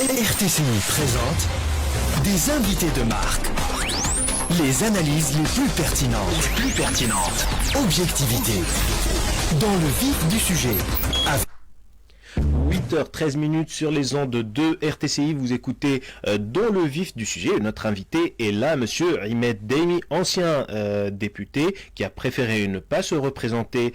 RTCI présente des invités de marque. Les analyses les plus pertinentes. Objectivité. Dans le vif du sujet. 8h13 sur les ondes de RTCI, vous écoutez dans le vif du sujet. Notre invité est là, monsieur Ahmed Daimi, ancien député qui a préféré ne pas se représenter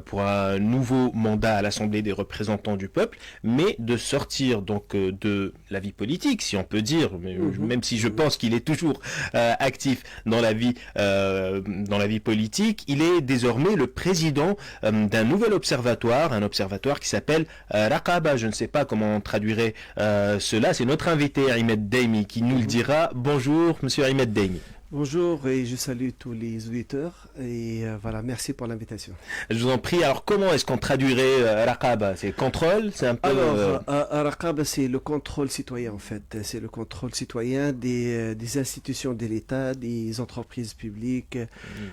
pour un nouveau mandat à l'Assemblée des représentants du peuple, mais de sortir donc de la vie politique, si on peut dire, même si je pense qu'il est toujours actif dans la vie politique. Il est désormais le président d'un nouvel observatoire, un observatoire qui s'appelle Raqaba. Je ne sais pas comment on traduirait cela. C'est notre invité Ahmed Daimi qui nous le dira. Bonjour, monsieur Ahmed Daimi. Bonjour et je salue tous les auditeurs et voilà, merci pour l'invitation. Je vous en prie. Alors, comment est-ce qu'on traduirait Raqaba? C'est contrôle? C'est un peu... Alors, Raqaba, c'est le contrôle citoyen en fait. C'est le contrôle citoyen des institutions de l'État, des entreprises publiques,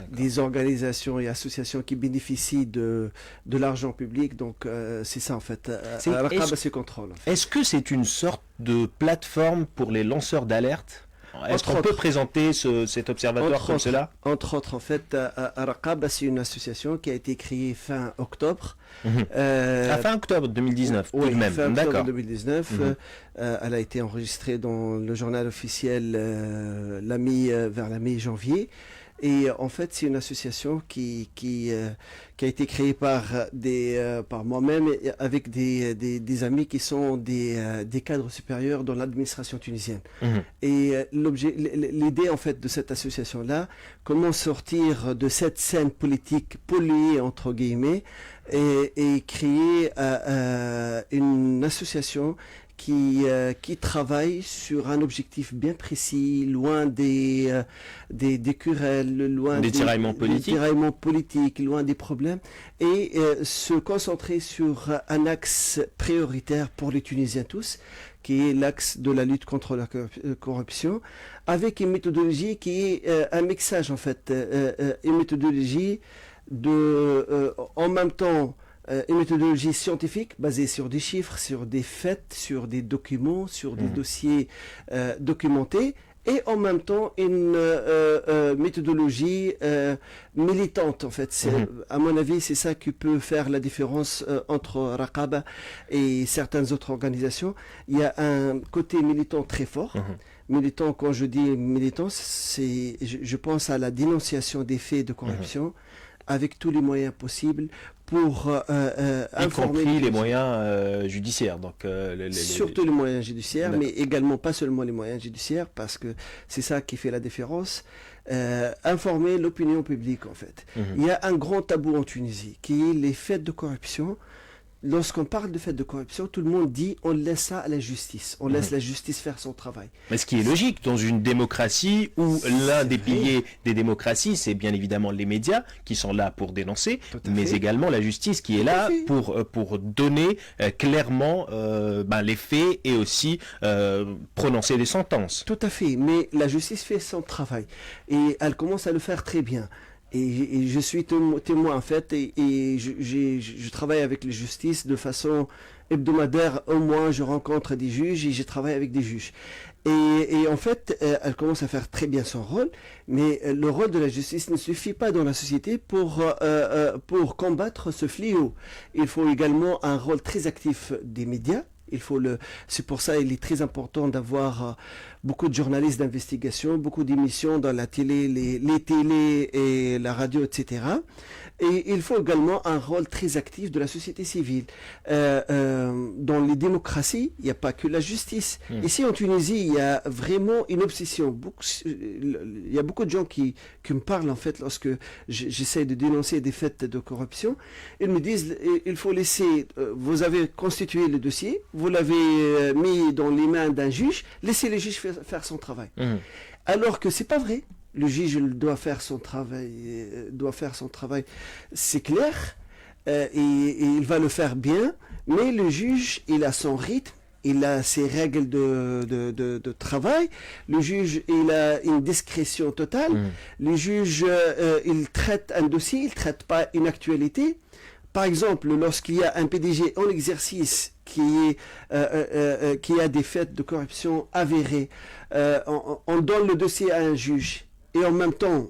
des organisations et associations qui bénéficient de l'argent public. Donc, c'est ça en fait. Raqaba, c'est le contrôle. En fait. Est-ce que c'est une sorte de plateforme pour les lanceurs d'alerte? Est-ce qu'on peut présenter cet observatoire comme cela? Entre autres, en fait, Raqaba, c'est une association qui a été créée fin octobre. Fin octobre 2019, tout oui, de même. Fin octobre D'accord. 2019. Elle a été enregistrée dans le journal officiel vers la mi-janvier. Et en fait, c'est une association qui a été créée par moi-même avec des amis qui sont des cadres supérieurs dans l'administration tunisienne. Et l'idée en fait de cette association-là, comment sortir de cette scène politique polluée entre guillemets et créer une association qui travaille sur un objectif bien précis, loin des querelles, loin des tiraillements politiques, loin des problèmes, et se concentrer sur un axe prioritaire pour les Tunisiens tous, qui est l'axe de la lutte contre la corruption, avec une méthodologie qui est un mixage en fait, une méthodologie en même temps une méthodologie scientifique basée sur des chiffres, sur des faits, sur des documents, sur des dossiers documentés, et en même temps une méthodologie militante en fait. À mon avis, c'est ça qui peut faire la différence entre Raqaba et certaines autres organisations. Il y a un côté militant très fort. Militant, quand je dis militant, je pense à la dénonciation des faits de corruption avec tous les moyens possibles pour y compris les moyens judiciaires. Donc, surtout les moyens judiciaires, mais également pas seulement les moyens judiciaires, parce que c'est ça qui fait la différence. Informer l'opinion publique, en fait. Il y a un grand tabou en Tunisie, qui est les faits de corruption. Lorsqu'on parle de faits de corruption, tout le monde dit on laisse ça à la justice, on laisse la justice faire son travail. Mais ce qui est logique dans une démocratie où l'un des piliers des démocraties, c'est bien évidemment les médias qui sont là pour dénoncer, mais également la justice qui est là pour donner clairement les faits et aussi prononcer des sentences. Tout à fait, mais la justice fait son travail et elle commence à le faire très bien. Et je suis témoin en fait, et je travaille avec la justice de façon hebdomadaire. Au moins, je rencontre des juges et je travaille avec des juges. Et en fait, elle commence à faire très bien son rôle, mais le rôle de la justice ne suffit pas dans la société pour combattre ce fléau. Il faut également un rôle très actif des médias. C'est pour ça qu'il est très important d'avoir beaucoup de journalistes d'investigation, beaucoup d'émissions dans la télé, les télés et la radio, etc. Et il faut également un rôle très actif de la société civile. Dans les démocraties, il n'y a pas que la justice. Ici en Tunisie, il y a vraiment une obsession. Il y a beaucoup de gens qui me parlent en fait lorsque j'essaie de dénoncer des faits de corruption. Ils me disent il faut laisser, vous avez constitué le dossier, vous l'avez mis dans les mains d'un juge, laissez le juge faire son travail. Alors que c'est pas vrai. Le juge doit faire son travail, c'est clair, et il va le faire bien, mais le juge, il a son rythme, il a ses règles de travail, le juge, il a une discrétion totale, le juge, il traite un dossier, il ne traite pas une actualité. par exemple, lorsqu'il y a un PDG en exercice qui a des faits de corruption avérés, on donne le dossier à un juge. Et en même temps,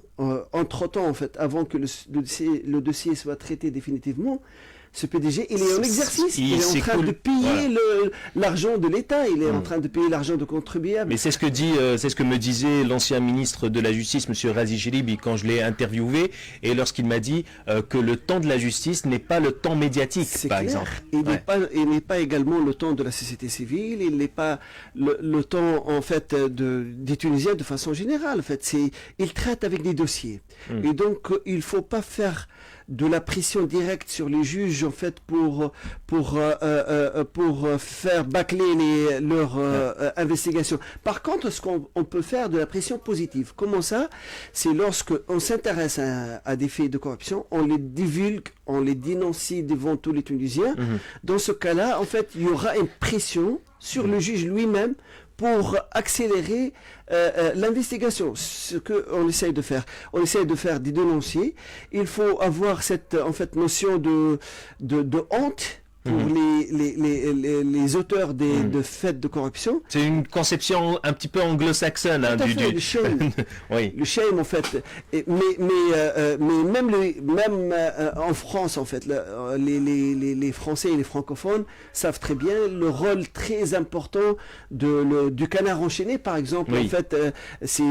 entre-temps, en fait, avant que le dossier soit traité définitivement, ce PDG, il est en exercice, il est en train de payer l'argent de l'État, il est en train de payer l'argent de contribuables. Mais c'est ce que me disait l'ancien ministre de la Justice, M. Razi Cheribi, quand je l'ai interviewé, et lorsqu'il m'a dit que le temps de la justice n'est pas le temps médiatique, par exemple. Il n'est pas également le temps de la société civile, il n'est pas le temps, en fait, des Tunisiens de façon générale. En fait, ils traitent avec des dossiers. Et donc, il ne faut pas faire de la pression directe sur les juges, en fait, pour faire bâcler leur investigation. Par contre, ce qu'on peut faire de la pression positive. Comment ça? C'est lorsque on s'intéresse à des faits de corruption, on les divulgue, on les dénonce devant tous les Tunisiens. Dans ce cas-là, en fait, il y aura une pression sur le juge lui-même pour accélérer l'investigation. Ce qu'on essaye de faire. On essaye de faire des dénonciers. Il faut avoir cette notion de honte pour les auteurs de faits de corruption. C'est une conception un petit peu anglo-saxonne le shame. Oui. Le shame, en fait. Mais même en France, en fait, les Français et les francophones savent très bien le rôle très important du canard enchaîné, par exemple. Oui. En fait, c'est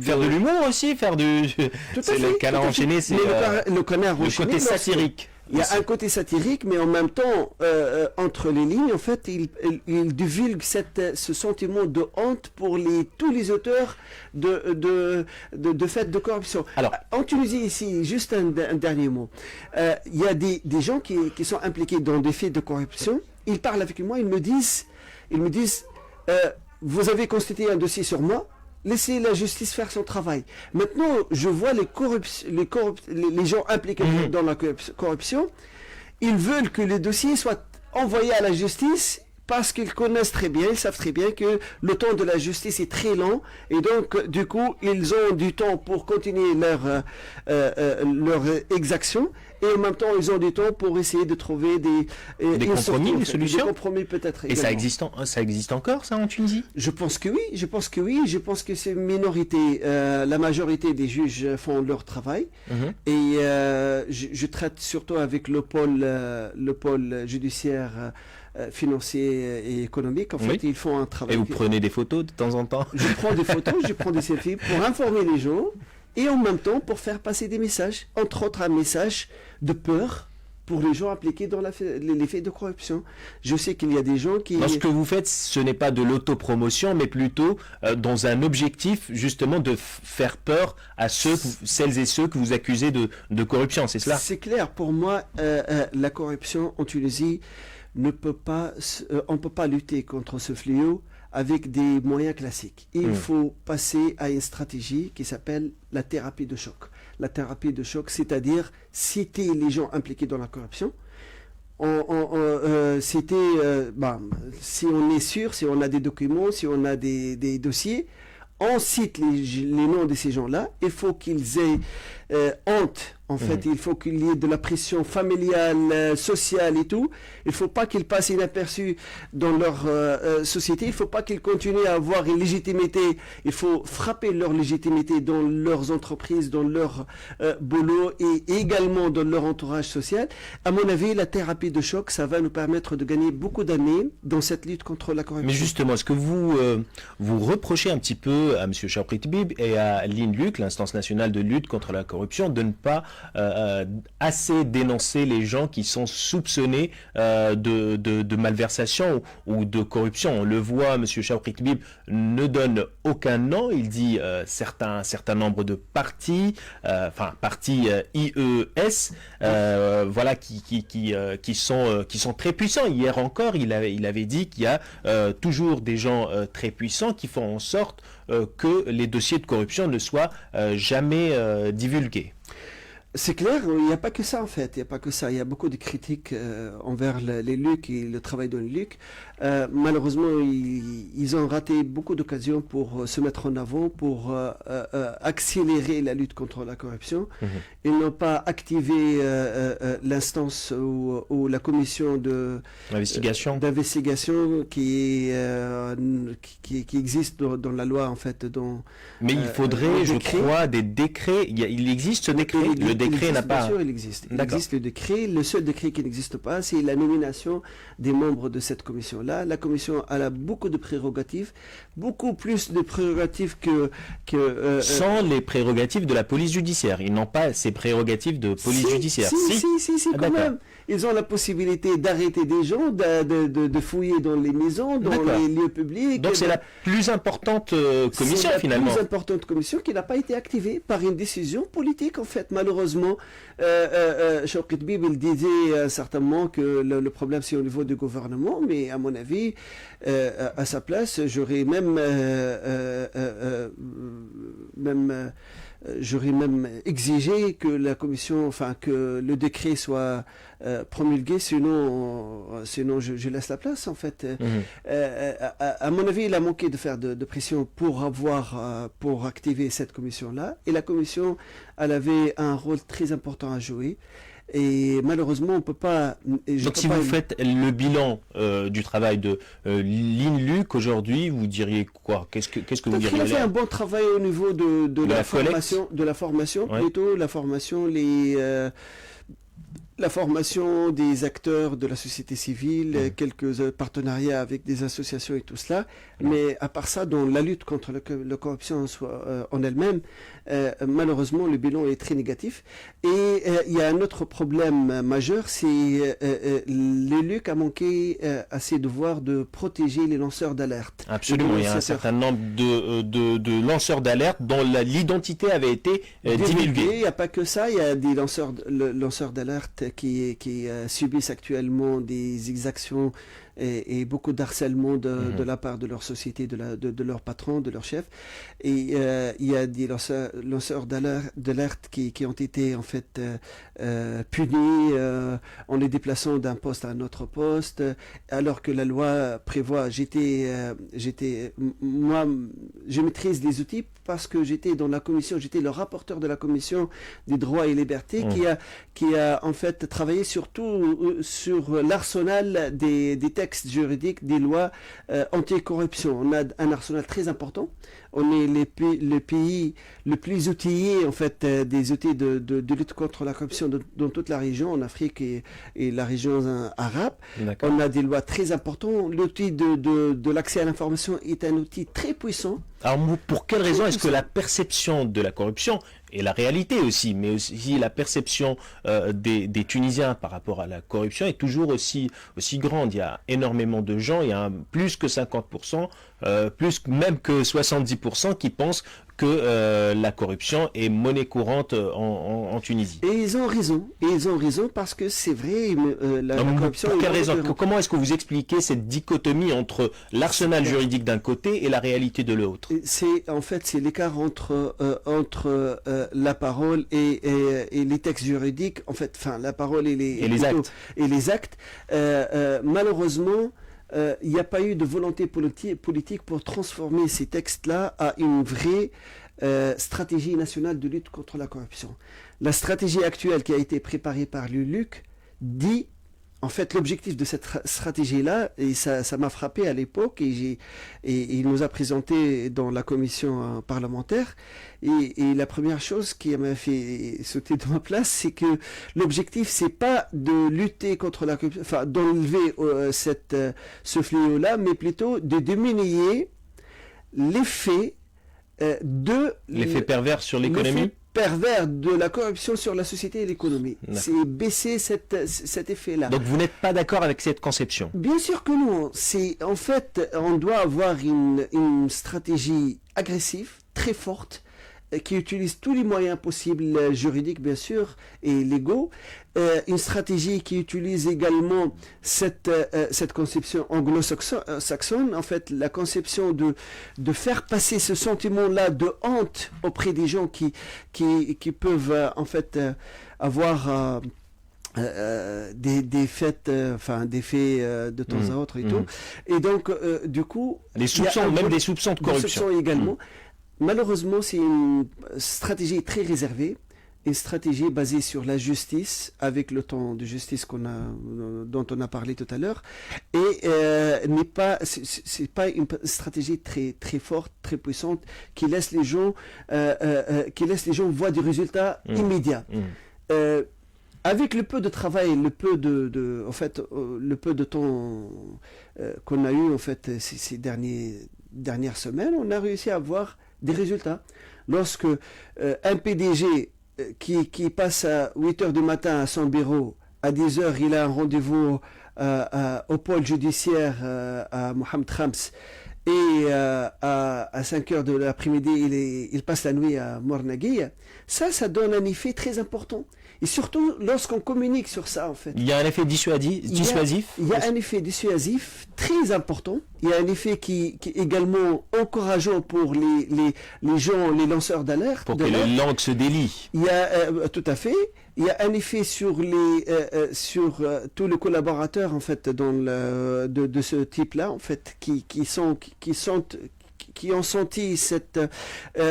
faire de l'humour aussi, le canard enchaîné, c'est le canard enchaîné, côté satirique. Il y a un côté satirique, mais en même temps, entre les lignes, en fait, il divulgue ce sentiment de honte pour tous les auteurs de faits de corruption. Alors, en Tunisie, ici, juste un dernier mot. Il y a des gens qui sont impliqués dans des faits de corruption. Ils parlent avec moi, ils me disent, vous avez constaté un dossier sur moi. Laissez la justice faire son travail. Maintenant, je vois les gens impliqués dans la corruption. Ils veulent que les dossiers soient envoyés à la justice parce qu'ils connaissent très bien, ils savent très bien que le temps de la justice est très lent. Et donc, du coup, ils ont du temps pour continuer leur exaction. Et en même temps, ils ont du temps pour essayer de trouver des compromis, des solutions. Des compromis peut-être. Et ça existe encore, ça, en Tunisie? Je pense que oui. Je pense que c'est une minorité. La majorité des juges font leur travail. Et je traite surtout avec le pôle judiciaire, financier et économique. En fait, ils font un travail. Et vous prenez des photos de temps en temps? Je prends des photos, je prends des selfies pour informer les gens. Et en même temps, pour faire passer des messages, entre autres un message de peur pour les gens impliqués dans les faits de corruption. Je sais qu'il y a des gens qui... Ce que vous faites, ce n'est pas de l'autopromotion, mais plutôt dans un objectif justement de faire peur à celles et ceux que vous accusez de corruption, c'est cela? C'est clair, pour moi, la corruption en Tunisie, on ne peut pas lutter contre ce fléau avec des moyens classiques. Il faut passer à une stratégie qui s'appelle la thérapie de choc. La thérapie de choc, c'est-à-dire citer les gens impliqués dans la corruption, si on est sûr, si on a des documents, si on a des dossiers, on cite les noms de ces gens-là. Il faut qu'ils aient honte. En fait, il faut qu'il y ait de la pression familiale, sociale et tout. Il ne faut pas qu'ils passent inaperçus dans leur société. Il ne faut pas qu'ils continuent à avoir une légitimité. Il faut frapper leur légitimité dans leurs entreprises, dans leur boulot et également dans leur entourage social. À mon avis, la thérapie de choc, ça va nous permettre de gagner beaucoup d'années dans cette lutte contre la corruption. Mais justement, est-ce que vous reprochez un petit peu à M. Chaoukri Tbib et à l'INLUC, l'instance nationale de lutte contre la corruption, de ne pas assez dénoncer les gens qui sont soupçonnés de malversation ou de corruption? On le voit, M. Chaoukri Tbib ne donne aucun nom, il dit certain nombre de partis, partis IES, voilà, qui sont très puissants. Hier encore, il avait dit qu'il y a toujours des gens très puissants qui font en sorte que les dossiers de corruption ne soient jamais divulgués. C'est clair, il n'y a pas que ça en fait, il n'y a pas que ça. Il y a beaucoup de critiques envers les LUC et le travail de les LUC. Malheureusement, ils ont raté beaucoup d'occasions pour se mettre en avant, pour accélérer la lutte contre la corruption. Ils n'ont pas activé l'instance ou la commission d'investigation qui existe dans la loi en fait. Mais il faudrait, je crois, des décrets. Il existe ce décret. Le décret n'a pas. Bien sûr, il existe. Il existe le décret. Le seul décret qui n'existe pas, c'est la nomination des membres de cette commission-là. La commission elle a beaucoup de prérogatives, beaucoup plus de prérogatives que sans les prérogatives de la police judiciaire. Ils n'ont pas ces prérogatives de police judiciaire. Si, quand même. Ils ont la possibilité d'arrêter des gens, de fouiller dans les maisons, dans les lieux publics. Donc c'est la plus importante commission finalement. C'est la plus importante commission qui n'a pas été activée par une décision politique en fait. Malheureusement, Shawkat Bib il disait certainement que le problème c'est au niveau du gouvernement, mais à mon avis, à sa place, j'aurais même exigé que la commission, que le décret soit promulgué, sinon je laisse la place en fait. À mon avis, il a manqué de faire de pression pour activer cette commission-là, et la commission, elle avait un rôle très important à jouer. Et malheureusement, on peut pas. Donc, si vous faites le bilan du travail de l'INLUC aujourd'hui, vous diriez quoi? Qu'est-ce que vous diriez? Il a fait un bon travail au niveau de la formation, ouais. Plutôt la formation, la formation des acteurs de la société civile, quelques partenariats avec des associations et tout cela. Mais à part ça, dans la lutte contre la corruption en elle-même, malheureusement, le bilan est très négatif. Et il y a un autre problème majeur, c'est l'ELUC a manqué à ses devoirs de protéger les lanceurs d'alerte. Absolument, il y a un certain nombre de lanceurs d'alerte dont l'identité avait été divulguée. Il n'y a pas que ça, il y a des lanceurs d'alerte qui subissent actuellement des exactions et beaucoup d'harcèlement de la part de leur société, de leur patron, de leur chef. Et il y a des lanceurs d'alerte qui ont été en fait punis en les déplaçant d'un poste à un autre poste, alors que la loi prévoit. Moi, je maîtrise les outils parce que j'étais dans la commission, j'étais le rapporteur de la commission des droits et libertés qui a en fait travaillé surtout sur l'arsenal des textes juridiques, des lois anti-corruption. On a un arsenal très important. On est le pays le plus outillé en fait des outils de lutte contre la corruption dans toute la région, en Afrique et la région arabe. On a des lois très importantes. L'outil de l'accès à l'information est un outil très puissant. Alors pour quelle raison est-ce que la perception de la corruption, et la réalité aussi, mais aussi la perception des Tunisiens par rapport à la corruption est toujours aussi grande? Il y a énormément de gens, il y a plus que 50%, plus même que 70% qui pensent que la corruption est monnaie courante en Tunisie. Et ils ont raison parce que c'est vrai, la corruption... Pour quelle raison? Comment est-ce que vous expliquez cette dichotomie entre l'arsenal juridique d'un côté et la réalité de l'autre? C'est l'écart entre la parole et les textes juridiques, en fait, la parole et les actes. Malheureusement, il n'y a pas eu de volonté politique pour transformer ces textes-là à une vraie stratégie nationale de lutte contre la corruption. La stratégie actuelle qui a été préparée par l'ULUC dit, en fait, l'objectif de cette stratégie-là, et ça m'a frappé à l'époque, et il nous a présenté dans la commission parlementaire, et la première chose qui m'a fait sauter de ma place, c'est que l'objectif, c'est pas de lutter contre la corruption, d'enlever ce fléau-là, mais plutôt de diminuer l'effet l'effet pervers sur l'économie, pervers de la corruption sur la société et l'économie. C'est baisser cet effet-là. Donc vous n'êtes pas d'accord avec cette conception? Bien sûr que non. En fait, on doit avoir une stratégie agressive, très forte, qui utilise tous les moyens possibles, juridiques bien sûr, et légaux. Une stratégie qui utilise également cette conception anglo-saxonne, en fait, la conception de faire passer ce sentiment-là de honte auprès des gens qui peuvent, en fait, avoir... des faits de temps à autre et tout. Et donc, du coup... des soupçons, même des soupçons de corruption. Des soupçons également. Malheureusement, c'est une stratégie très réservée, une stratégie basée sur la justice, avec le temps de justice dont on a parlé tout à l'heure, et c'est pas une stratégie très très forte, très puissante, qui laisse les gens voir des résultats immédiats. Avec le peu de travail, le peu de temps qu'on a eu en fait ces dernières semaines, on a réussi à avoir des résultats. Lorsque un PDG qui passe à 8h du matin à son bureau, à 10h il a un rendez-vous au pôle judiciaire à Mohamed Khams, et à 5h de l'après-midi il passe la nuit à Mornagui, ça donne un effet très important. Et surtout lorsqu'on communique sur ça, en fait. Il y a un effet dissuasif. Il y a un effet dissuasif très important. Il y a un effet qui est également encourageant pour les gens, les lanceurs d'alerte. Pour que les langues se délient. Il y a tout à fait. Il y a un effet sur tous les collaborateurs, en fait, de ce type-là, en fait, qui ont senti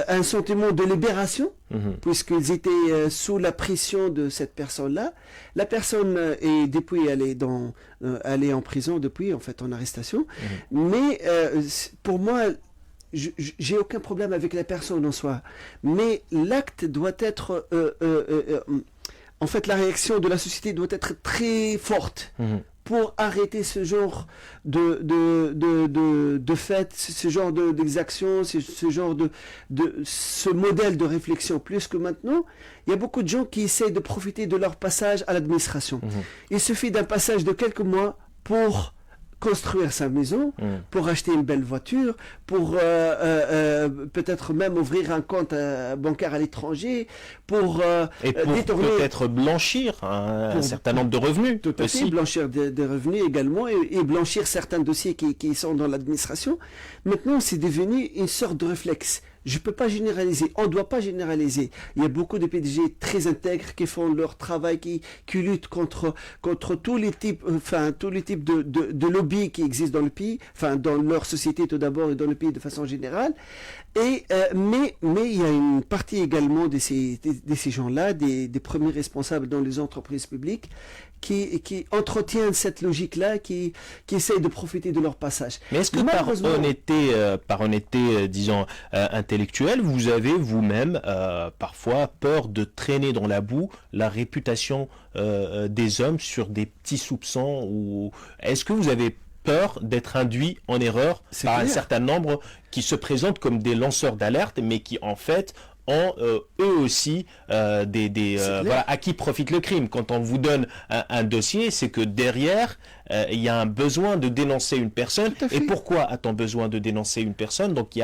un sentiment de libération, puisqu'ils étaient sous la pression de cette personne-là. La personne est depuis, elle est en prison depuis, en fait, en arrestation. Mais pour moi, j'ai aucun problème avec la personne en soi. Mais l'acte doit être... en fait, la réaction de la société doit être très forte. Pour arrêter ce genre de fait, ce genre d'exactions, ce modèle de réflexion. Plus que maintenant, il y a beaucoup de gens qui essayent de profiter de leur passage à l'administration. Il suffit d'un passage de quelques mois pour construire sa maison, pour acheter une belle voiture, pour peut-être même ouvrir un compte bancaire à l'étranger, pour détourner... peut-être blanchir un certain nombre de revenus. Tout à fait, blanchir des revenus également, et blanchir certains dossiers qui sont dans l'administration. Maintenant, c'est devenu une sorte de réflexe. Je ne peux pas généraliser, on ne doit pas généraliser. Il y a beaucoup de PDG très intègres qui font leur travail, qui luttent contre tous les types, de lobbies qui existent dans le pays, dans leur société tout d'abord et dans le pays de façon générale. Mais il y a une partie également de ces gens-là, des premiers responsables dans les entreprises publiques, qui entretiennent cette logique-là, qui essayent de profiter de leur passage. Mais est-ce que par honnêteté, disons, intellectuelle, vous avez vous-même parfois peur de traîner dans la boue la réputation des hommes sur des petits soupçons, ou est-ce que vous avez peur d'être induit en erreur par un certain nombre qui se présentent comme des lanceurs d'alerte, mais qui en fait ont eux aussi à qui profite le crime. Quand on vous donne un dossier, c'est que derrière il y a un besoin de dénoncer une personne. Et pourquoi a-t-on besoin de dénoncer une personne? Donc il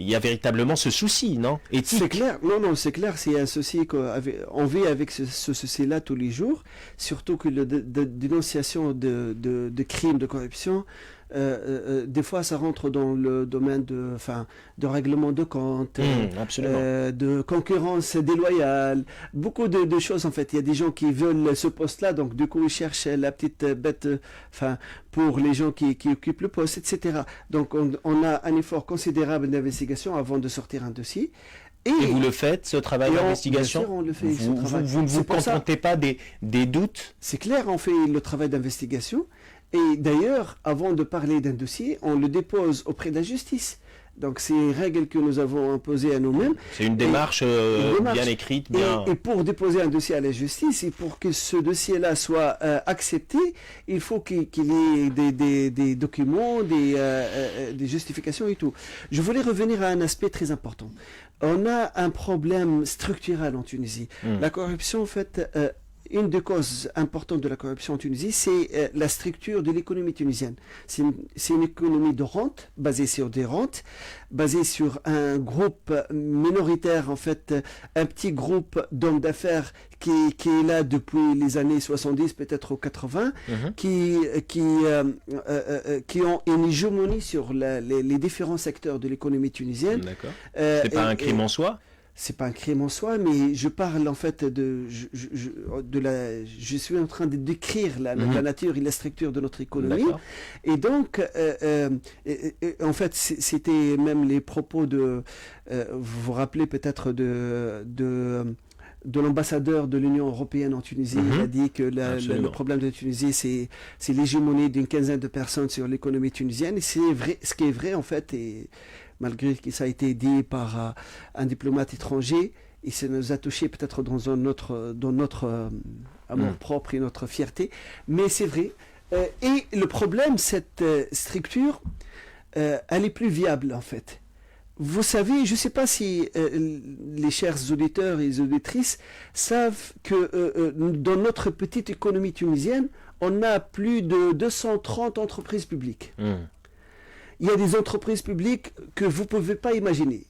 y a véritablement ce souci, non, éthique. C'est clair. Non, c'est clair. C'est un souci qu'on vit avec ce souci-là tous les jours. Surtout que la dénonciation de crimes de corruption, des fois, ça rentre dans le domaine de règlement de compte, de concurrence déloyale, beaucoup de choses en fait. Il y a des gens qui veulent ce poste-là, donc du coup ils cherchent la petite bête, pour les gens qui occupent le poste, etc. Donc on a un effort considérable d'investigation avant de sortir un dossier. Et vous le faites, ce travail d'investigation? Bien sûr, on le fait, vous ne vous contentez pas des doutes? C'est clair, on fait le travail d'investigation. Et d'ailleurs, avant de parler d'un dossier, on le dépose auprès de la justice. Donc c'est une règle que nous avons imposée à nous-mêmes. C'est une démarche bien écrite. Et pour déposer un dossier à la justice, et pour que ce dossier-là soit accepté, il faut qu'il y ait des documents, des justifications et tout. Je voulais revenir à un aspect très important. On a un problème structurel en Tunisie. La corruption, en fait, une des causes importantes de la corruption en Tunisie, c'est la structure de l'économie tunisienne. C'est une économie de rente, basée sur des rentes, basée sur un groupe minoritaire, en fait, un petit groupe d'hommes d'affaires qui est là depuis les années 70, peut-être aux 80, qui ont une hégémonie sur les différents secteurs de l'économie tunisienne. D'accord. C'est pas un crime en soi? C'est pas un crime en soi, mais je parle en fait je suis en train de décrire la nature et la structure de notre économie. D'accord. Et donc, en fait, c'était même les propos vous vous rappelez peut-être de l'ambassadeur de l'Union européenne en Tunisie. Il a dit que le problème de la Tunisie, c'est l'hégémonie d'une quinzaine de personnes sur l'économie tunisienne. Et c'est vrai, ce qui est vrai en fait, et malgré que ça a été dit par un diplomate étranger, et ça nous a touché peut-être dans notre amour propre et notre fierté, mais c'est vrai. Et le problème, cette structure, elle est plus viable en fait. Vous savez, je ne sais pas si les chers auditeurs et auditrices savent que dans notre petite économie tunisienne, on a plus de 230 entreprises publiques. Il y a des entreprises publiques que vous ne pouvez pas imaginer.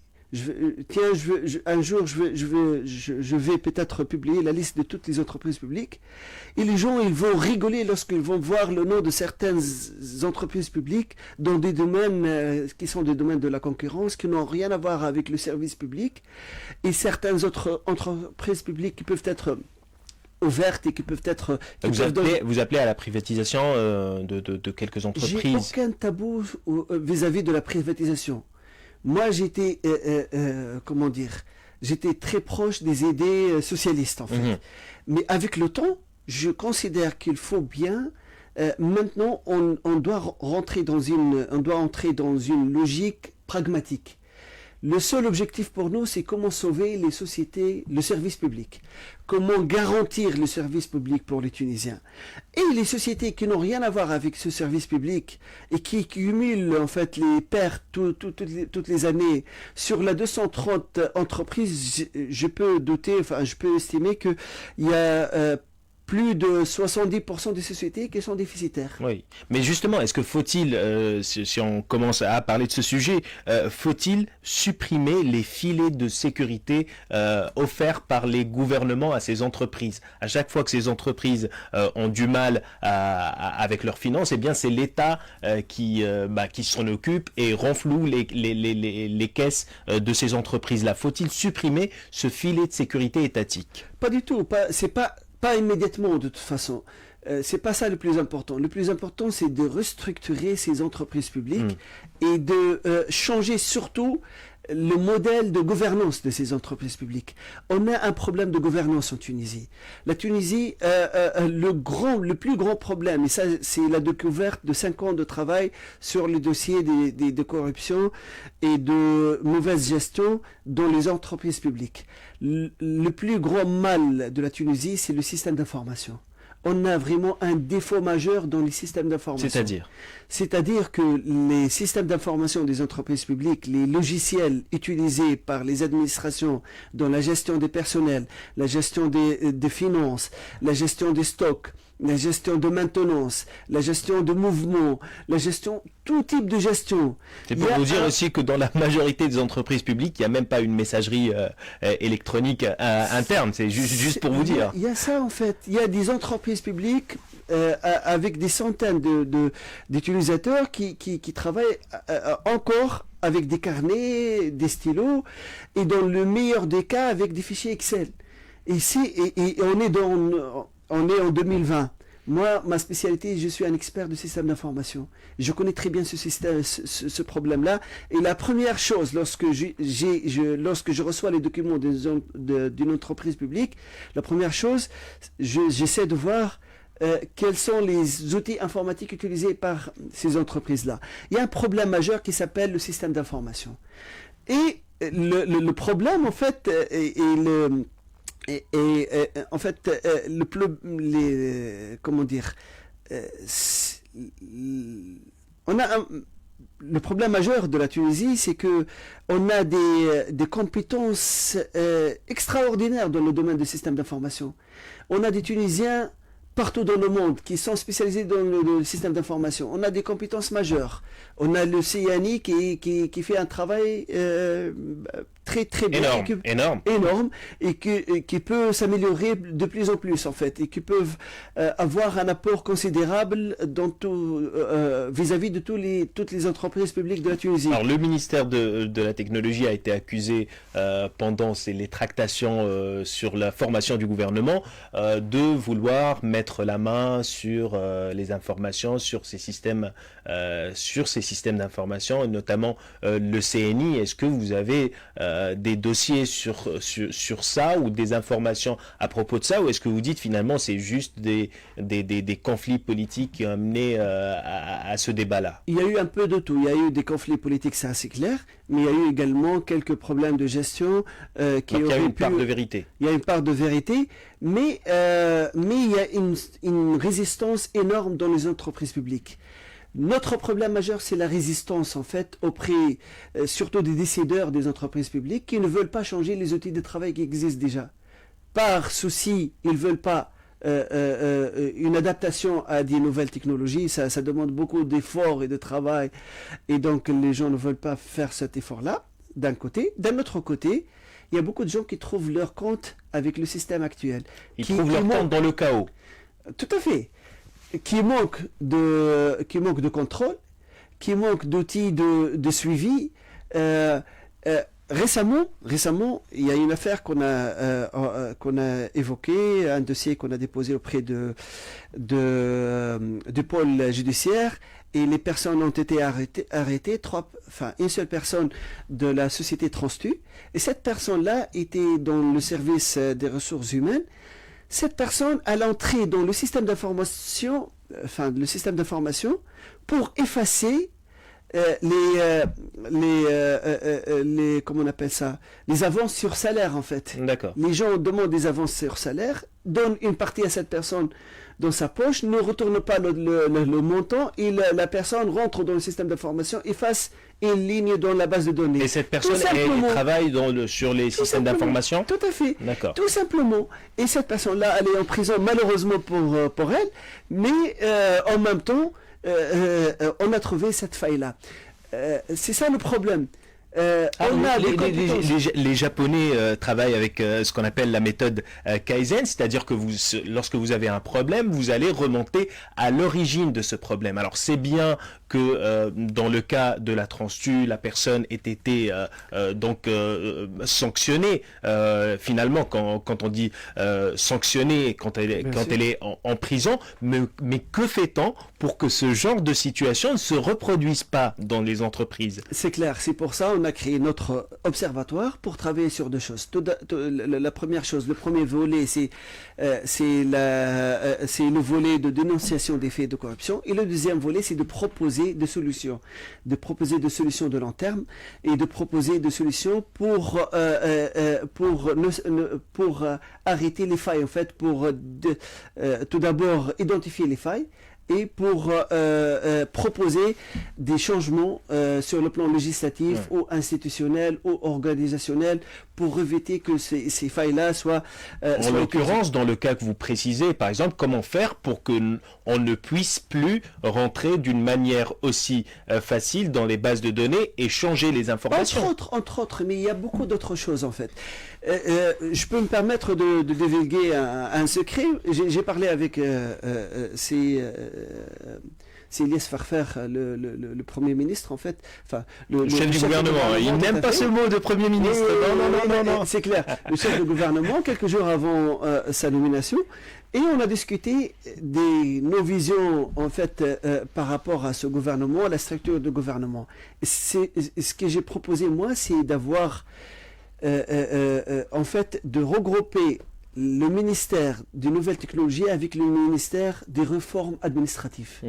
Un jour, je vais peut-être publier la liste de toutes les entreprises publiques. Et les gens, ils vont rigoler lorsqu'ils vont voir le nom de certaines entreprises publiques dans des domaines qui sont des domaines de la concurrence, qui n'ont rien à voir avec le service public. Et certaines autres entreprises publiques qui peuvent être ouvertes et qui peuvent être... Vous appelez à la privatisation de quelques entreprises. J'ai aucun tabou vis-à-vis de la privatisation. Moi, j'étais, j'étais très proche des idées socialistes, en fait. Mais avec le temps, je considère qu'il faut bien... maintenant, on doit entrer dans une logique pragmatique. Le seul objectif pour nous, c'est comment sauver les sociétés, le service public. Comment garantir le service public pour les Tunisiens. Et les sociétés qui n'ont rien à voir avec ce service public et qui cumulent en fait les pertes toutes les années sur la 230 entreprises, je peux estimer qu'il y a plus de 70% des sociétés qui sont déficitaires. Oui, mais justement, est-ce que faut-il, si on commence à parler de ce sujet, faut-il supprimer les filets de sécurité offerts par les gouvernements à ces entreprises? À chaque fois que ces entreprises ont du mal avec leurs finances, eh bien c'est l'État qui s'en occupe et renfloue les caisses de ces entreprises-là. Faut-il supprimer ce filet de sécurité étatique? Pas du tout, pas immédiatement de toute façon. C'est pas ça le plus important. Le plus important, c'est de restructurer ces entreprises publiques et de changer surtout le modèle de gouvernance de ces entreprises publiques. On a un problème de gouvernance en Tunisie. La Tunisie, le plus grand problème, et ça c'est la découverte de 5 ans de travail sur le dossier de corruption et de mauvaise gestion dans les entreprises publiques. Le plus grand mal de la Tunisie, c'est le système d'information. On a vraiment un défaut majeur dans les systèmes d'information. C'est-à-dire que les systèmes d'information des entreprises publiques, les logiciels utilisés par les administrations dans la gestion des personnels, la gestion des finances, la gestion des stocks, la gestion de maintenance, la gestion de mouvement, tout type de gestion. C'est pour vous dire aussi que dans la majorité des entreprises publiques, il n'y a même pas une messagerie électronique interne. C'est juste pour vous dire. Il y a ça en fait. Il y a des entreprises publiques avec des centaines d'utilisateurs qui travaillent encore avec des carnets, des stylos, et dans le meilleur des cas avec des fichiers Excel. Et on est en 2020. Moi, ma spécialité, je suis un expert de système d'information. Je connais très bien ce problème-là. Et la première chose, lorsque je reçois les documents d'une entreprise publique, la première chose, j'essaie de voir quels sont les outils informatiques utilisés par ces entreprises-là. Il y a un problème majeur qui s'appelle le système d'information. Et le problème, en fait, en fait, on a le problème majeur de la Tunisie, c'est que on a des compétences extraordinaires dans le domaine des systèmes d'information. On a des Tunisiens partout dans le monde qui sont spécialisés dans le système d'information. On a des compétences majeures. On a le CIANI qui fait un travail très très bien, énorme et qui peut s'améliorer de plus en plus en fait, et qui peuvent avoir un apport considérable dans vis-à-vis de toutes les entreprises publiques de la Tunisie. Alors le ministère de la technologie a été accusé pendant les tractations sur la formation du gouvernement de vouloir mettre la main sur les informations, sur ces systèmes d'information, et notamment le CNI. Est-ce que vous avez des dossiers sur ça, ou des informations à propos de ça, ou est-ce que vous dites finalement c'est juste des conflits politiques qui ont amené à ce débat-là? Il y a eu un peu de tout. Il y a eu des conflits politiques, c'est assez clair, mais il y a eu également quelques problèmes de gestion qui il y a une part de vérité. Il y a une part de vérité, mais il y a une résistance énorme dans les entreprises publiques. Notre problème majeur, c'est la résistance, en fait, auprès, surtout des décideurs des entreprises publiques qui ne veulent pas changer les outils de travail qui existent déjà. Par souci, ils ne veulent pas une adaptation à des nouvelles technologies. Ça demande beaucoup d'efforts et de travail, et donc les gens ne veulent pas faire cet effort-là, d'un côté. D'un autre côté, il y a beaucoup de gens qui trouvent leur compte avec le système actuel. Ils trouvent leur compte dans le chaos. Tout à fait. Qui manque de contrôle, qui manque d'outils de suivi. Récemment, il y a une affaire qu'on a évoquée, un dossier qu'on a déposé auprès du pôle judiciaire, et les personnes ont été arrêtées, une seule personne de la société Transtu, et cette personne-là était dans le service des ressources humaines. Cette personne, elle entrait dans le système d'information, pour effacer comment on appelle ça, les avances sur salaire, en fait. D'accord. Les gens demandent des avances sur salaire, donnent une partie à cette personne dans sa poche, ne retourne pas le montant, et la personne rentre dans le système d'information, efface une ligne dans la base de données. Et cette personne, elle travaille sur les systèmes d'information? Tout à fait. D'accord. Tout simplement. Et cette personne-là, elle est en prison, malheureusement pour elle, mais en même temps, on a trouvé cette faille-là. C'est ça le problème. Les Japonais travaillent avec ce qu'on appelle la méthode Kaizen, c'est-à-dire que lorsque vous avez un problème, vous allez remonter à l'origine de ce problème. Alors c'est bien que dans le cas de la Transtu, la personne ait été sanctionnée. Finalement, quand on dit sanctionnée, quand elle est en prison, mais que fait-on pour que ce genre de situation ne se reproduise pas dans les entreprises? C'est clair, c'est pour ça on a créé notre observatoire pour travailler sur deux choses. La première chose, le premier volet, c'est le volet de dénonciation des faits de corruption, et le deuxième volet, c'est de proposer des solutions, de long terme, et de proposer des solutions pour arrêter les failles, en fait, pour tout d'abord identifier les failles, et pour proposer des changements sur le plan législatif ou institutionnel ou organisationnel pour éviter que ces failles-là soient... en l'occurrence, dans le cas que vous précisez, par exemple, comment faire pour qu'on ne puisse plus rentrer d'une manière aussi facile dans les bases de données et changer les informations? Entre autres, mais il y a beaucoup d'autres choses en fait. Je peux me permettre de divulguer un secret. J'ai parlé avec c'est Elias Farfer, le Premier ministre, en fait. Enfin, le chef du gouvernement. Il n'aime pas ce mot de Premier ministre. Non. C'est clair. Le chef du gouvernement, quelques jours avant sa nomination. Et on a discuté nos visions, en fait, par rapport à ce gouvernement, à la structure du gouvernement. Ce que j'ai proposé, moi, c'est d'avoir, en fait, de regrouper le ministère des nouvelles technologies avec le ministère des réformes administratives.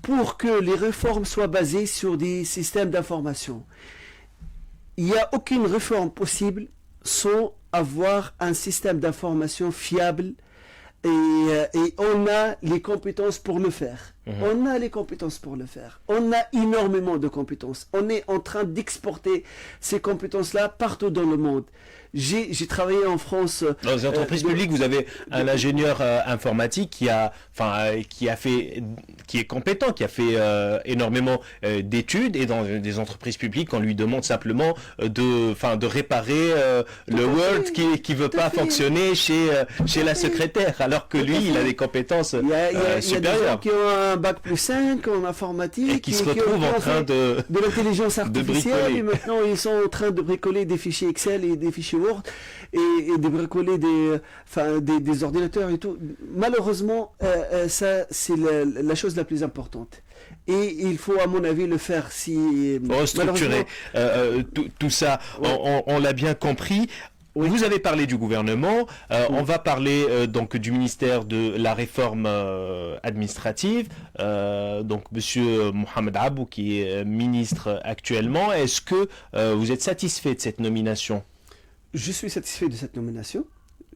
Pour que les réformes soient basées sur des systèmes d'information. Il n'y a aucune réforme possible sans avoir un système d'information fiable, et on a les compétences pour le faire. On a les compétences pour le faire. On a énormément de compétences. On est en train d'exporter ces compétences-là partout dans le monde. J'ai travaillé en France. Dans les entreprises publiques, vous avez un ingénieur informatique qui est compétent, qui a fait énormément d'études, et dans des entreprises publiques, on lui demande simplement de réparer le Word qui veut pas fonctionner chez la secrétaire, alors que lui, il a des compétences supérieures. Il y a des gens qui ont un bac plus 5 en informatique et qui se retrouvent en train de l'intelligence artificielle, et maintenant ils sont en train de bricoler des fichiers Excel et des fichiers Word et de bricoler des ordinateurs et tout. Malheureusement, ça c'est la chose la plus importante. Et il faut, à mon avis, le faire si... Restructurer tout ça, on l'a bien compris. Oui. Vous avez parlé du gouvernement, on va parler donc du ministère de la réforme administrative, donc monsieur Mohamed Abou qui est ministre actuellement. Est-ce que vous êtes satisfait de cette nomination ? Je suis satisfait de cette nomination.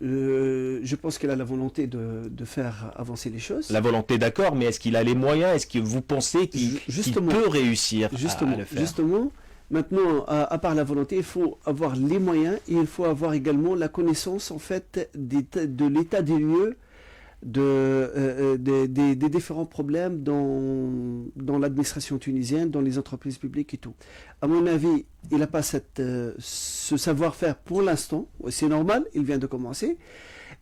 Je pense qu'il a la volonté de faire avancer les choses. La volonté, d'accord, mais est-ce qu'il a les moyens ? Est-ce que vous pensez qu'il peut réussir à le faire ? Justement, maintenant, à part la volonté, il faut avoir les moyens et il faut avoir également la connaissance en fait de l'état des lieux des différents problèmes dans l'administration tunisienne, dans les entreprises publiques et tout. À mon avis, il n'a pas ce savoir-faire pour l'instant. C'est normal, il vient de commencer.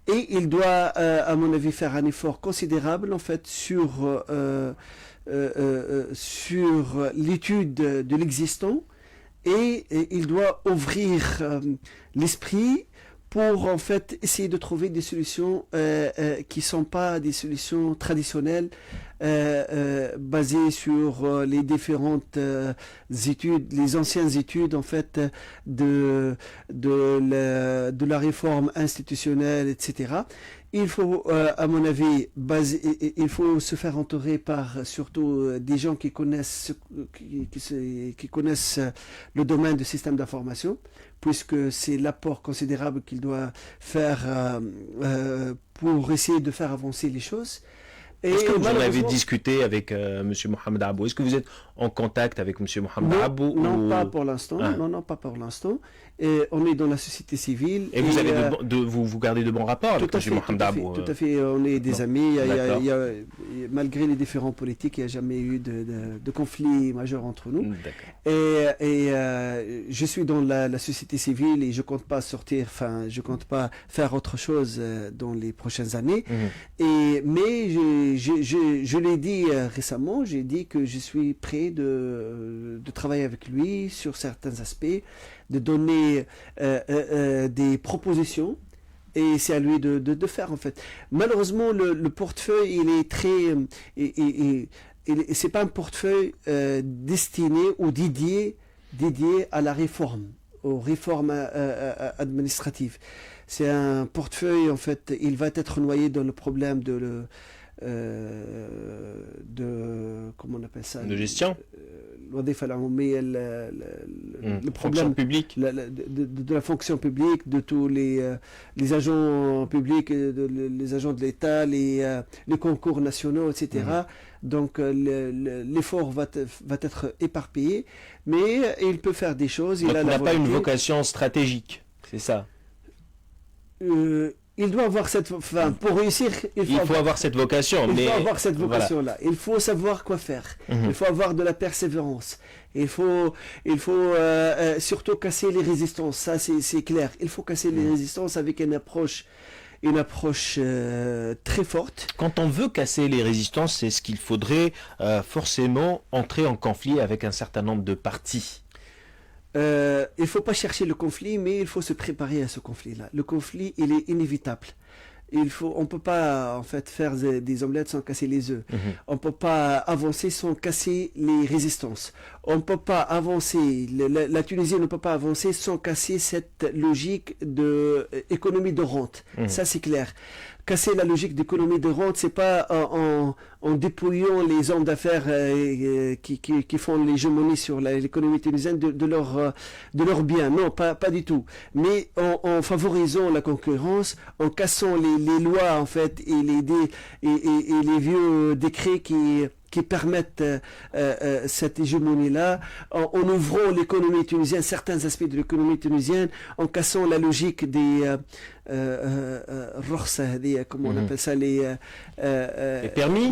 Et il doit, à mon avis, faire un effort considérable en fait sur l'étude de l'existant. Et il doit ouvrir l'esprit pour en fait essayer de trouver des solutions qui ne sont pas des solutions traditionnelles basées sur les différentes études, les anciennes études en fait de la réforme institutionnelle, etc. Il faut, à mon avis, il faut se faire entourer par surtout des gens qui connaissent le domaine du système d'information, puisque c'est l'apport considérable qu'il doit faire pour essayer de faire avancer les choses. Est-ce que vous en avez discuté avec M. Mohamed Abou ? Est-ce que vous êtes en contact avec M. Mohamed Abou ? Non, pas pour l'instant. Non, pas pour l'instant. Et on est dans la société civile. Et vous avez vous gardez de bons rapports avec M. Mohamed Abou ? Tout à fait. On est des amis. Malgré les différents politiques, il n'y a jamais eu de conflit majeur entre nous. Et je suis dans la société civile et je compte pas je compte pas faire autre chose dans les prochaines années. Mais je l'ai dit récemment, j'ai dit que je suis prêt de travailler avec lui sur certains aspects, de donner des propositions, et c'est à lui de faire en fait. Malheureusement, le portefeuille, il est très... c'est pas un portefeuille destiné ou dédié à la réforme, aux réformes administratives. C'est un portefeuille, en fait, il va être noyé dans le problème comment on appelle ça, de gestion, le problème public de la fonction publique, de tous les agents publics, les agents de l'État, les concours nationaux, etc. Donc l'effort va être éparpillé, mais il peut faire des choses. Donc, il n'a pas une vocation stratégique, c'est ça? Il doit avoir pour réussir, il faut avoir cette vocation. Il faut avoir cette vocation-là. Voilà. Il faut savoir quoi faire. Il faut avoir de la persévérance. Il faut surtout casser les résistances. Ça, c'est clair. Il faut casser les résistances avec une approche très forte. Quand on veut casser les résistances, c'est ce qu'il faudrait forcément entrer en conflit avec un certain nombre de partis. Il ne faut pas chercher le conflit, mais il faut se préparer à ce conflit-là. Le conflit, il est inévitable. On ne peut pas en fait faire des omelettes sans casser les œufs. On ne peut pas avancer sans casser les résistances. On ne peut pas avancer. La Tunisie ne peut pas avancer sans casser cette logique d'économie de rente. Ça, c'est clair. casser la logique d'économie de rente, c'est pas en dépouillant les hommes d'affaires qui font l'hégémonie sur l'économie tunisienne de leurs biens. Non, pas du tout. Mais en favorisant la concurrence, en cassant les lois en fait et les vieux décrets qui permettent cette hégémonie-là, en ouvrant l'économie tunisienne, certains aspects de l'économie tunisienne, en cassant la logique des comment on appelle ça, les permis,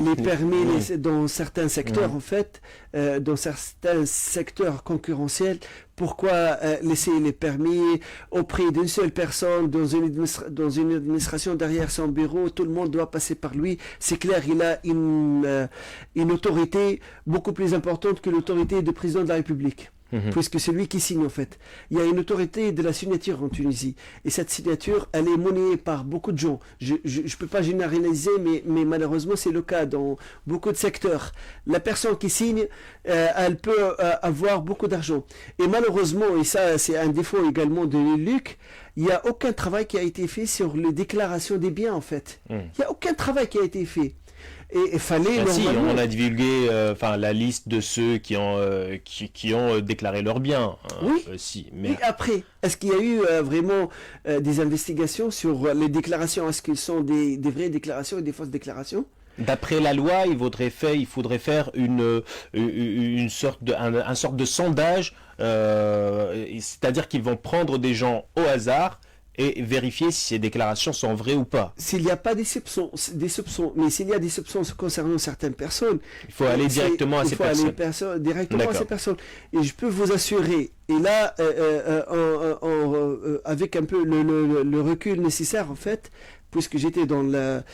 dans certains secteurs en fait, dans certains secteurs concurrentiels. Pourquoi laisser les permis au prix d'une seule personne dans une administration derrière son bureau? Tout le monde doit passer par lui. C'est clair, il a une autorité beaucoup plus importante que l'autorité du président de la République. Puisque c'est lui qui signe en fait. Il y a une autorité de la signature en Tunisie. Et cette signature, elle est monnayée par beaucoup de gens. Je ne peux pas généraliser, mais malheureusement c'est le cas dans beaucoup de secteurs. La personne qui signe, elle peut avoir beaucoup d'argent. Et malheureusement, et ça c'est un défaut également de l'ELUC, il n'y a aucun travail qui a été fait sur les déclarations des biens en fait. Il n'y a aucun travail qui a été fait. Et fallait normalement... Si, on a divulgué la liste de ceux qui ont déclaré leurs biens. Oui. Mais après, est-ce qu'il y a eu vraiment des investigations sur les déclarations? Est-ce qu'ils sont des vraies déclarations et des fausses déclarations? D'après la loi, il faudrait faire une sorte de sondage, c'est-à-dire qu'ils vont prendre des gens au hasard et vérifier si ces déclarations sont vraies ou pas. S'il n'y a pas des soupçons, mais s'il y a des soupçons concernant certaines personnes, il faut aller directement à ces personnes. À ces personnes. Et je peux vous assurer, et là, avec un peu le recul nécessaire en fait, puisque j'étais dans la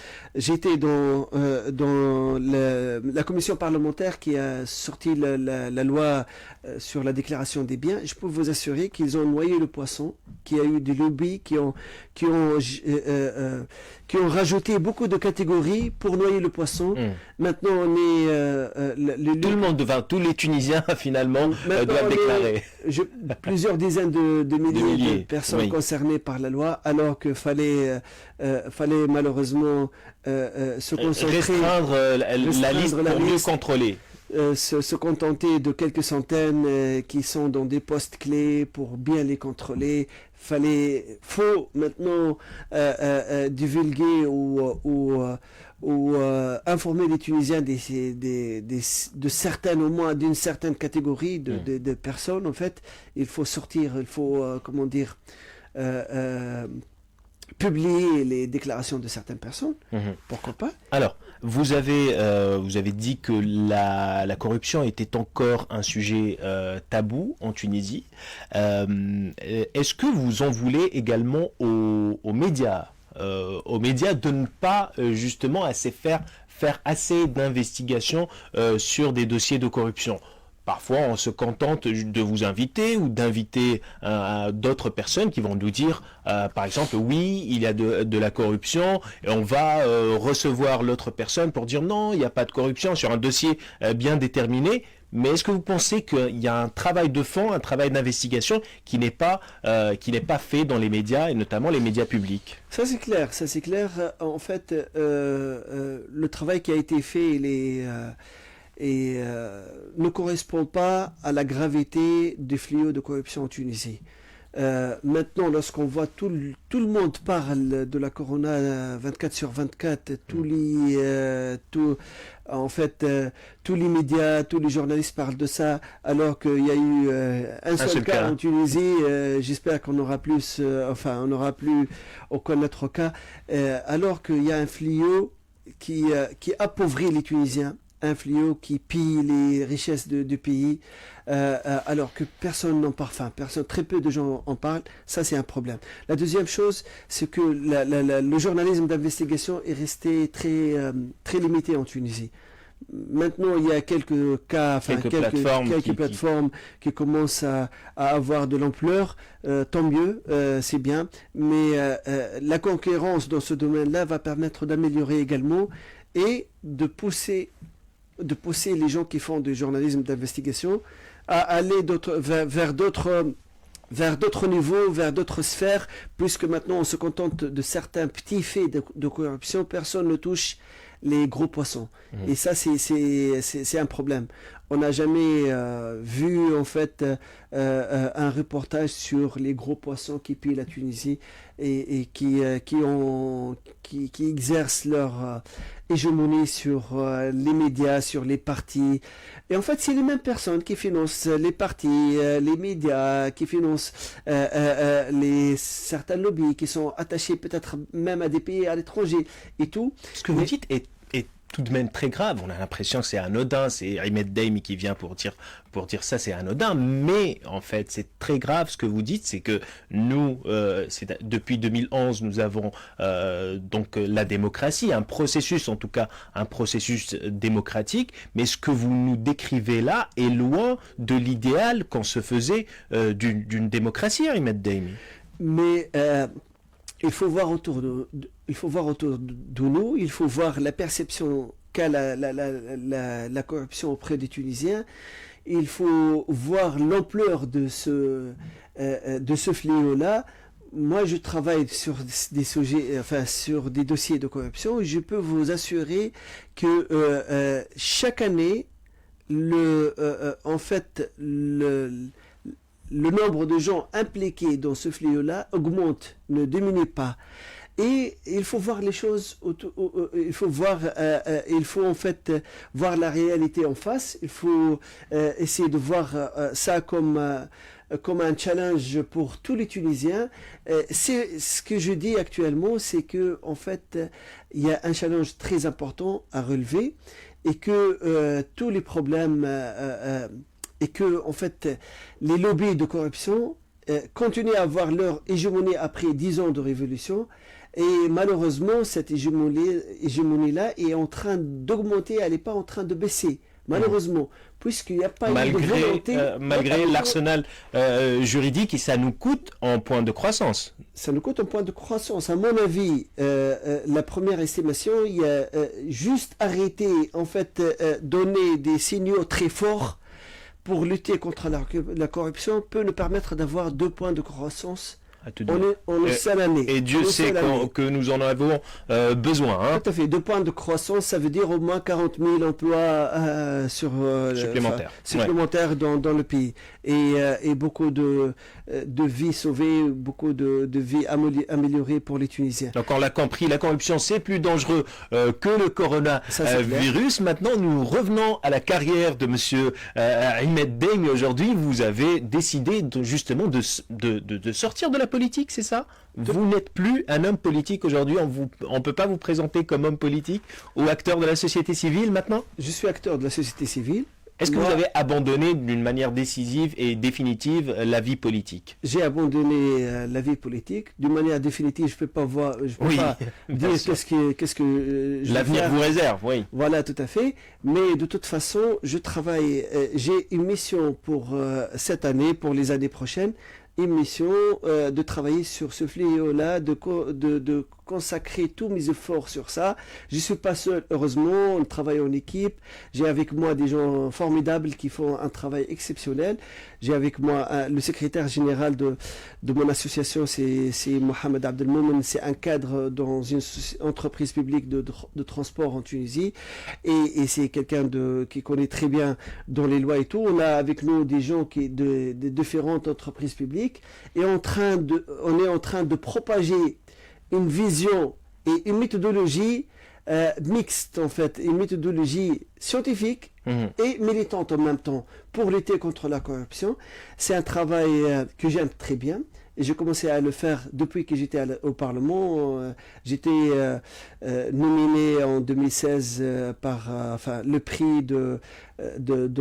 commission parlementaire qui a sorti la loi sur la déclaration des biens, je peux vous assurer qu'ils ont noyé le poisson, qu'il y a eu des lobbies qui ont rajouté beaucoup de catégories pour noyer le poisson. Maintenant, on est tout le monde, tous les Tunisiens finalement doivent déclarer. Plusieurs dizaines de milliers de personnes concernées par la loi, alors que fallait malheureusement se concentrer, restreindre la liste pour mieux contrôler. Se contenter de quelques centaines qui sont dans des postes clés pour bien les contrôler. Faut maintenant divulguer ou informer les Tunisiens de certaines, au moins d'une certaine catégorie de personnes en fait. Il faut sortir, il faut publier les déclarations de certaines personnes. Pourquoi pas? Alors, vous avez dit que la corruption était encore un sujet tabou en Tunisie. Est-ce que vous en voulez également aux médias de ne pas justement faire assez d'investigations sur des dossiers de corruption? Parfois, on se contente de vous inviter ou d'inviter d'autres personnes qui vont nous dire, par exemple, oui, il y a de la corruption, et on va recevoir l'autre personne pour dire non, il n'y a pas de corruption sur un dossier bien déterminé. Mais est-ce que vous pensez qu'il y a un travail de fond, un travail d'investigation qui n'est pas fait dans les médias, et notamment les médias publics? Ça c'est clair. En fait, le travail qui a été fait, ne correspond pas à la gravité des fléaux de corruption en Tunisie. Maintenant, lorsqu'on voit tout le monde parle de la Corona 24/24, tous les médias, tous les journalistes parlent de ça, alors qu'il y a eu un seul cas en Tunisie. J'espère qu'on aura plus, on n'aura plus aucun autre cas, alors qu'il y a un fléau qui appauvrit les Tunisiens, un fléau qui pille les richesses du pays, alors que personne n'en parle, très peu de gens en parlent. Ça, c'est un problème. La deuxième chose, c'est que le journalisme d'investigation est resté très limité en Tunisie. Maintenant, il y a quelques cas, quelques plateformes qui commencent à avoir de l'ampleur. Tant mieux, c'est bien. Mais la concurrence dans ce domaine-là va permettre d'améliorer également et de pousser les gens qui font du journalisme d'investigation à aller vers d'autres vers d'autres niveaux, vers d'autres sphères, puisque maintenant on se contente de certains petits faits de corruption, personne ne touche les gros poissons. Et ça, c'est un problème. On n'a jamais vu en fait un reportage sur les gros poissons qui pillent la Tunisie et qui exercent leur hégémonie sur les médias, sur les partis. Et en fait, c'est les mêmes personnes qui financent les partis, les médias, qui financent certains lobbies qui sont attachés peut-être même à des pays à l'étranger et tout. Ce que vous dites est tout de même très grave. On a l'impression que c'est anodin, c'est Ahmed Daimi qui vient pour dire ça, c'est anodin, mais en fait c'est très grave ce que vous dites, c'est que nous, depuis 2011, nous avons donc la démocratie, un processus démocratique, mais ce que vous nous décrivez là est loin de l'idéal qu'on se faisait d'une démocratie, Ahmed Daimi. Mais il faut voir autour de nous, il faut voir la perception qu'a la corruption auprès des Tunisiens, il faut voir l'ampleur de ce fléau-là. Moi, je travaille sur des sujets, sur des dossiers de corruption, et je peux vous assurer que chaque année, le nombre de gens impliqués dans ce fléau-là augmente, ne diminue pas. Et il faut voir les choses, il faut en fait voir la réalité en face. Il faut essayer de voir ça comme un challenge pour tous les Tunisiens. C'est ce que je dis actuellement, c'est que en fait il y a un challenge très important à relever et que tous les problèmes et que en fait les lobbies de corruption continuent à avoir leur hégémonie après 10 ans de révolution, et malheureusement cette hégémonie-là est en train d'augmenter, elle n'est pas en train de baisser, malheureusement, puisqu'il n'y a pas eu de volonté. Malgré l'arsenal juridique, et ça nous coûte en point de croissance. Ça nous coûte en point de croissance. À mon avis, la première estimation, il y a juste arrêté, en fait, donner des signaux très forts pour lutter contre la corruption peut nous permettre d'avoir 2 points de croissance en une seule année. Et Dieu sait que nous en avons besoin. Hein. Tout à fait. 2 points de croissance, ça veut dire au moins 40 000 emplois supplémentaires dans le pays. Et beaucoup de vies sauvées, beaucoup de vies améliorées pour les Tunisiens. Donc on l'a compris, la corruption c'est plus dangereux que le coronavirus. Maintenant nous revenons à la carrière de monsieur Ahmed Daimi. Aujourd'hui vous avez décidé justement de sortir de la politique, c'est ça? Vous n'êtes plus un homme politique aujourd'hui, on ne peut pas vous présenter comme homme politique ou acteur de la société civile maintenant? Je suis acteur de la société civile. Est-ce que vous avez abandonné d'une manière décisive et définitive la vie politique? J'ai abandonné la vie politique. D'une manière définitive, je ne peux pas dire qu'est-ce que l'avenir vous réserve, oui. Voilà, tout à fait. Mais de toute façon, je travaille, j'ai une mission pour cette année, pour les années prochaines, une mission de travailler sur ce fléau-là, de consacrer tous mes efforts sur ça. Je ne suis pas seul, heureusement, on travaille en équipe. J'ai avec moi des gens formidables qui font un travail exceptionnel. J'ai avec moi le secrétaire général de mon association, c'est Mohamed Abdelmoumen, c'est un cadre dans une entreprise publique de transport en Tunisie, et c'est quelqu'un qui connaît très bien dans les lois et tout. On a avec nous des gens de différentes entreprises publiques, et on est en train de propager une vision et une méthodologie mixte, en fait, une méthodologie scientifique et militante en même temps pour lutter contre la corruption. C'est un travail que j'aime très bien, et j'ai commencé à le faire depuis que j'étais au Parlement. J'étais nominé en 2016 par le prix de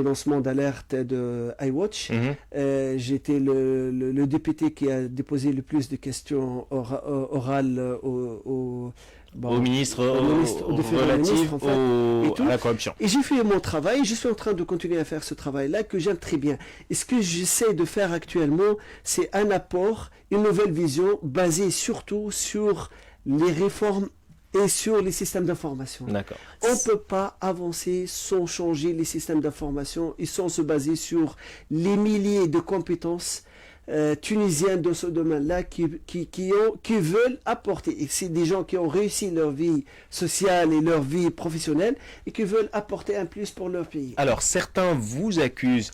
lancement d'alerte de iWatch. J'étais le député qui a déposé le plus de questions orales au ministre relatif à la corruption. Et j'ai fait mon travail, je suis en train de continuer à faire ce travail-là que j'aime très bien. Et ce que j'essaie de faire actuellement, c'est un apport, une nouvelle vision basée surtout sur les réformes et sur les systèmes d'information. D'accord. On ne peut pas avancer sans changer les systèmes d'information et sans se baser sur les milliers de compétences Tunisiens dans ce domaine-là qui veulent apporter. Et c'est des gens qui ont réussi leur vie sociale et leur vie professionnelle et qui veulent apporter un plus pour leur pays. Alors certains vous accusent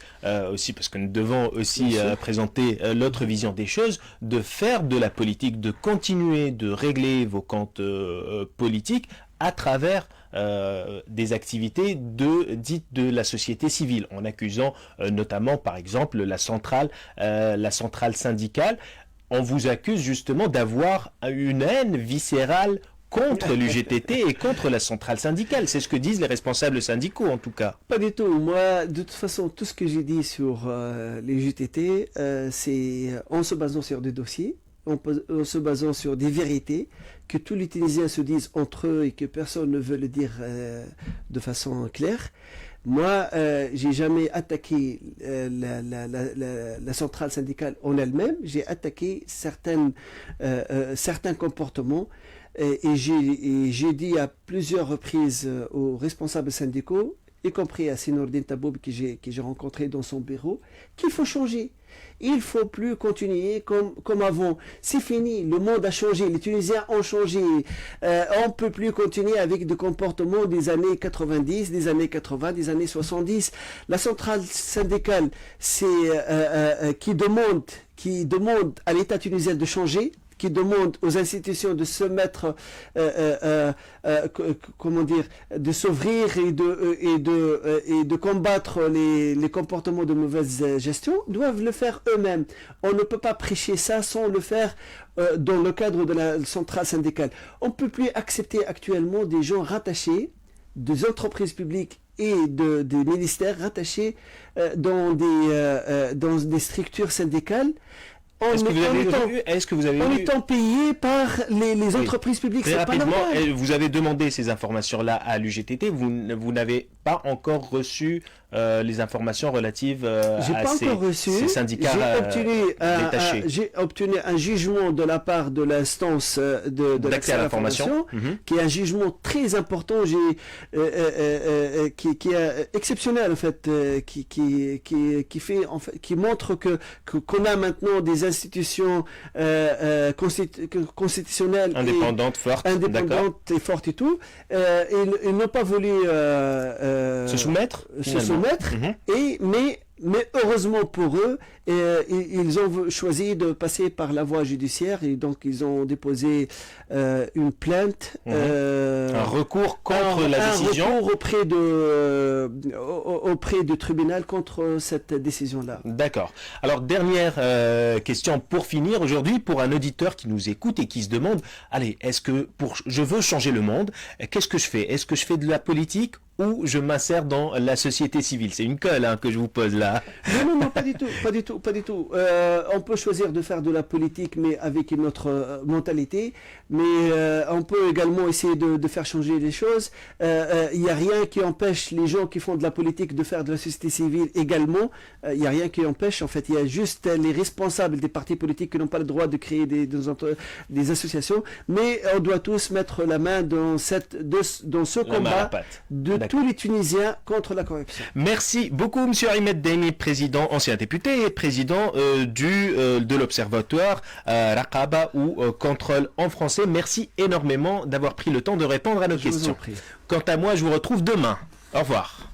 aussi, parce que nous devons aussi présenter l'autre vision des choses, de faire de la politique, de continuer de régler vos comptes politiques à travers des activités dites de la société civile, en accusant notamment par exemple la centrale syndicale. On vous accuse justement d'avoir une haine viscérale contre l'UGTT et contre la centrale syndicale. C'est ce que disent les responsables syndicaux en tout cas. Pas du tout. Moi, de toute façon, tout ce que j'ai dit sur les UGTT, c'est en se basant sur des dossiers, en se basant sur des vérités, que tous les Tunisiens se disent entre eux et que personne ne veut le dire de façon claire. Moi, j'ai jamais attaqué la centrale syndicale en elle-même. J'ai attaqué certains comportements et j'ai dit à plusieurs reprises aux responsables syndicaux, y compris à Sinourdine Taboub que j'ai rencontré dans son bureau, qu'il faut changer. Il ne faut plus continuer comme avant. C'est fini, le monde a changé, les Tunisiens ont changé. On ne peut plus continuer avec des comportements des années 90, des années 80, des années 70. La centrale syndicale qui demande à l'État tunisien de changer, qui demande aux institutions de se mettre, de s'ouvrir et de combattre les comportements de mauvaise gestion, doivent le faire eux-mêmes. On ne peut pas prêcher ça sans le faire dans le cadre de la centrale syndicale. On ne peut plus accepter actuellement des gens rattachés, des entreprises publiques et des ministères rattachés dans des structures syndicales. Est-ce que vous avez en vu étant payé par les entreprises publiques, très rapidement, vous avez demandé ces informations-là à l'UGTT, vous n'avez pas encore reçu les informations relatives à ces syndicats détachés. J'ai obtenu un jugement de la part de l'instance de l'accès à l'information, qui est un jugement très important, qui est exceptionnel en fait, qui montre qu'on a maintenant des institutions constitutionnelles indépendantes, fortes et fortes et tout. Ils n'ont pas voulu se soumettre, mais heureusement pour eux, ils ont choisi de passer par la voie judiciaire et donc ils ont déposé une plainte, un recours contre la décision, un recours auprès du tribunal contre cette décision-là. D'accord. Alors dernière question pour finir aujourd'hui, pour un auditeur qui nous écoute et qui se demande, allez, je veux changer le monde, qu'est-ce que je fais? Est-ce que je fais de la politique ou je m'insère dans la société civile? C'est une colle que je vous pose là. Non, pas du tout. On peut choisir de faire de la politique, mais avec une autre mentalité. Mais on peut également essayer de faire changer les choses. Il n'y a rien qui empêche les gens qui font de la politique de faire de la société civile également. Il n'y a rien qui empêche. En fait, il y a juste les responsables des partis politiques qui n'ont pas le droit de créer des associations. Mais on doit tous mettre la main dans ce combat de tous les Tunisiens contre la corruption. Merci beaucoup, M. Ahmed Daimi, président, ancien député et président de l'Observatoire Raqaba ou Contrôle en français. Merci énormément d'avoir pris le temps de répondre à nos questions. Quant à moi, je vous retrouve demain. Au revoir.